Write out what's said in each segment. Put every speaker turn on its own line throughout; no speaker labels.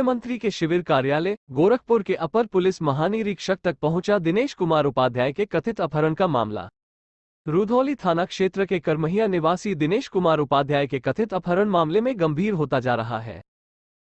मुख्यमंत्री के शिविर कार्यालय गोरखपुर के अपर पुलिस महानिरीक्षक तक पहुंचा दिनेश कुमार उपाध्याय के कथित अपहरण का मामला। रुधौली थाना क्षेत्र के करमहिया निवासी दिनेश कुमार उपाध्याय के कथित अपहरण मामले में गंभीर होता जा रहा है।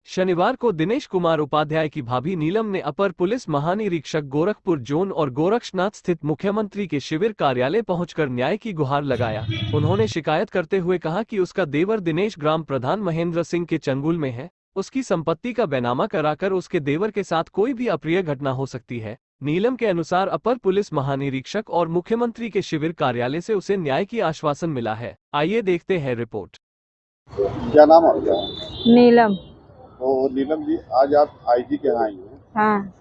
शनिवार को दिनेश कुमार उपाध्याय की भाभी नीलम ने अपर पुलिस महानिरीक्षक गोरखपुर जोन और गोरक्षनाथ स्थित मुख्यमंत्री के शिविर कार्यालय पहुंचकर न्याय की गुहार लगाया। उन्होंने शिकायत करते हुए कहा कि उसका देवर दिनेश ग्राम प्रधान महेंद्र सिंह के चंगुल में है। उसकी संपत्ति का बैनामा कराकर उसके देवर के साथ कोई भी अप्रिय घटना हो सकती है। नीलम के अनुसार अपर पुलिस महानिरीक्षक और मुख्यमंत्री के शिविर कार्यालय से उसे न्याय की आश्वासन मिला है। आइए देखते हैं रिपोर्ट।
क्या नाम आपका?
नीलम।
तो नीलम जी, आज आप आईजी के यहाँ आई हैं।
हाँ।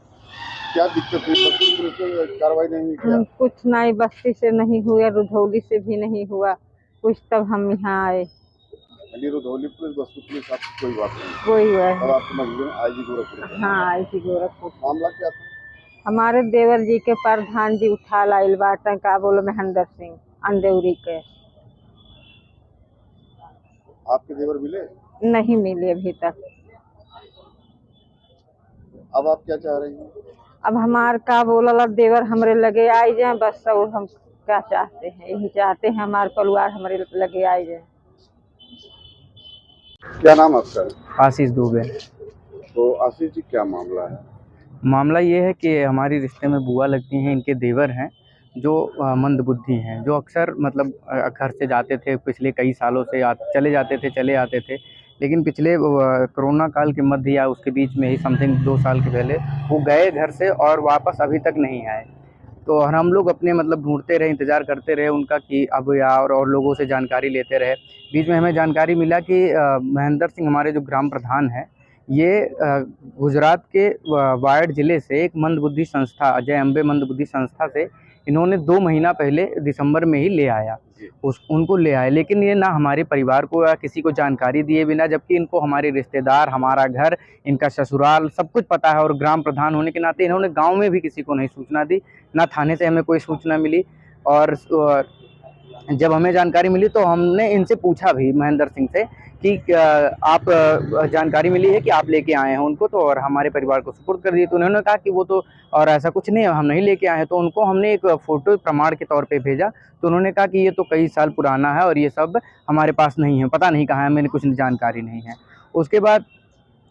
क्या दिक्कत हुई? बस्ती पुलिस से कार्रवाई नहीं हुई क्या?
कुछ नहीं, बस्ती से नहीं हुआ, रुधौली से भी नहीं हुआ कुछ, तब हम यहाँ आए।
रुधौली पुलिस, बस्ती पुलिस, आपकी कोई बात नहीं?
कोई हुआ है।
और आपके मजबूर आईजी गोरखपुर?
हाँ, आईजी गोरखपुर।
मामला क्या था?
हमारे देवर जी के प्रधान जी उठा लाइल बाटन का बोलो महेंद्र सिंह अंडेउरी के।
आपके देवर मिले?
नहीं मिले अभी तक।
अब आप क्या चाह रही हैं?
अब हमार का बोला देवर हमरे लगे आई जाए बस, और हम क्या चाहते हैं, यही चाहते हैं हमारे परिवार हमरे लगे आई जाए।
क्या नाम आपका?
आशीष दुबे।
तो आशीष जी, क्या मामला है?
मामला ये है कि हमारी रिश्ते में बुआ लगती हैं, इनके देवर हैं जो मंदबुद्धि हैं, जो अक्सर मतलब घर से जाते थे, पिछले कई सालों से चले जाते थे, चले आते थे, लेकिन पिछले कोरोना काल के मध्य या उसके बीच में ही समथिंग 2 साल के पहले वो गए घर से और वापस अभी तक नहीं आए। तो और हम लोग अपने मतलब ढूंढते रहे, इंतज़ार करते रहे उनका कि अब या और लोगों से जानकारी लेते रहे। बीच में हमें जानकारी मिला कि महेंद्र सिंह हमारे जो ग्राम प्रधान हैं, ये गुजरात के वायड ज़िले से एक मंदबुद्धि संस्था, अजय अम्बे मंदबुद्धि संस्था से इन्होंने 2 महीना पहले दिसंबर में ही ले आया, उनको ले आए, लेकिन ये ना हमारे परिवार को या किसी को जानकारी दिए बिना, जबकि इनको हमारे रिश्तेदार, हमारा घर, इनका ससुराल सब कुछ पता है, और ग्राम प्रधान होने के नाते इन्होंने गांव में भी किसी को नहीं सूचना दी, ना थाने से हमें कोई सूचना मिली। और जब हमें जानकारी मिली तो हमने इनसे पूछा भी, महेंद्र सिंह से, कि आप जानकारी मिली है कि आप लेके आए हैं उनको, तो और हमारे परिवार को सुपुर्द कर दिए। तो उन्होंने कहा कि वो तो और ऐसा कुछ नहीं है, हम नहीं लेके आए हैं। तो उनको हमने एक फ़ोटो प्रमाण के तौर पे भेजा, तो उन्होंने कहा कि ये तो कई साल पुराना है और ये सब हमारे पास नहीं है, पता नहीं कहाँ है, मैंने कुछ जानकारी नहीं है। उसके बाद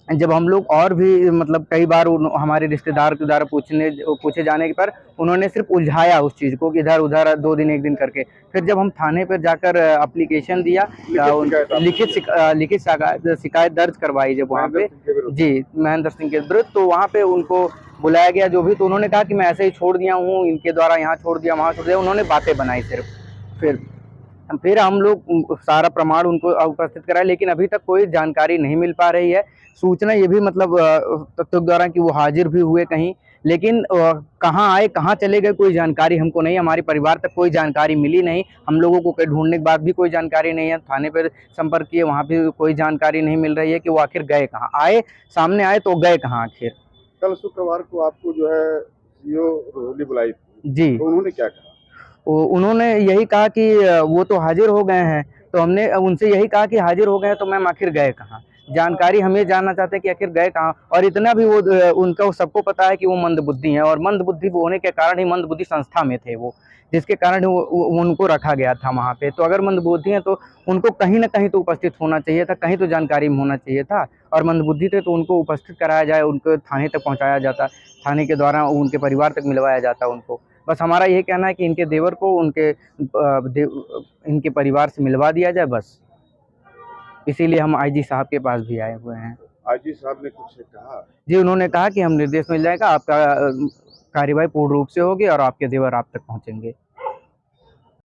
जब हम लोग और भी मतलब कई बार हमारे रिश्तेदार के द्वारा पूछे जाने पर उन्होंने सिर्फ उलझाया उस चीज़ को, इधर उधर 2 दिन 1 दिन करके। फिर जब हम थाने पर जाकर एप्लीकेशन दिया, लिखित शिकायत दर्ज करवाई जब वहाँ पे, जी, महेंद्र सिंह के विरुद्ध, तो वहाँ पे उनको बुलाया गया जो भी, तो उन्होंने कहा कि मैं ऐसे ही छोड़ दिया हूँ, इनके द्वारा यहाँ छोड़ दिया, वहाँ छोड़ दिया, उन्होंने बातें बनाई सिर्फ। फिर हम लोग सारा प्रमाण उनको उपस्थित कराए, लेकिन अभी तक कोई जानकारी नहीं मिल पा रही है। सूचना ये भी मतलब तथ्यों के द्वारा कि वो हाजिर भी हुए कहीं, लेकिन कहाँ आए, कहाँ चले गए, कोई जानकारी हमको नहीं। हमारे परिवार तक कोई जानकारी मिली नहीं। हम लोगों को कई ढूंढने के बाद भी कोई जानकारी नहीं है। थाने पर संपर्क किए, वहाँ भी कोई जानकारी नहीं मिल रही है कि वो आखिर गए कहाँ, आए सामने आए तो गए कहाँ आखिर।
कल शुक्रवार को आपको जो है सीओ रुधौली बुलाई थी
जी,
तो उन्होंने क्या कहा?
उन्होंने यही कहा कि वो तो हाजिर हो गए हैं, तो हमने उनसे यही कहा कि हाजिर हो गए हैं तो मैम आखिर गए कहाँ, जानकारी हम ये जानना चाहते हैं कि आखिर गए कहाँ। और इतना भी वो उनका सबको पता है कि वो मंदबुद्धि हैं, और मंदबुद्धि होने के कारण ही मंदबुद्धि संस्था में थे वो, जिसके कारण उनको रखा गया था वहाँ पे। तो अगर मंदबुद्धि हैं तो उनको कहीं ना कहीं तो उपस्थित होना चाहिए था, कहीं तो जानकारी में होना चाहिए था, और मंदबुद्धि थे तो उनको उपस्थित कराया जाए, उनको थाने तक पहुँचाया जाता, थाने के द्वारा उनके परिवार तक मिलवाया जाता उनको। बस हमारा यही कहना है कि इनके देवर को इनके परिवार से मिलवा दिया जाए बस। इसीलिए हम आईजी साहब के पास भी आए हुए हैं।
आईजी साहब ने कुछ कहा?
जी, उन्होंने कहा कि हम निर्देश मिल जाएगा, आपका कार्यवाही पूर्ण रूप से होगी और आपके देवर आप तक पहुंचेंगे।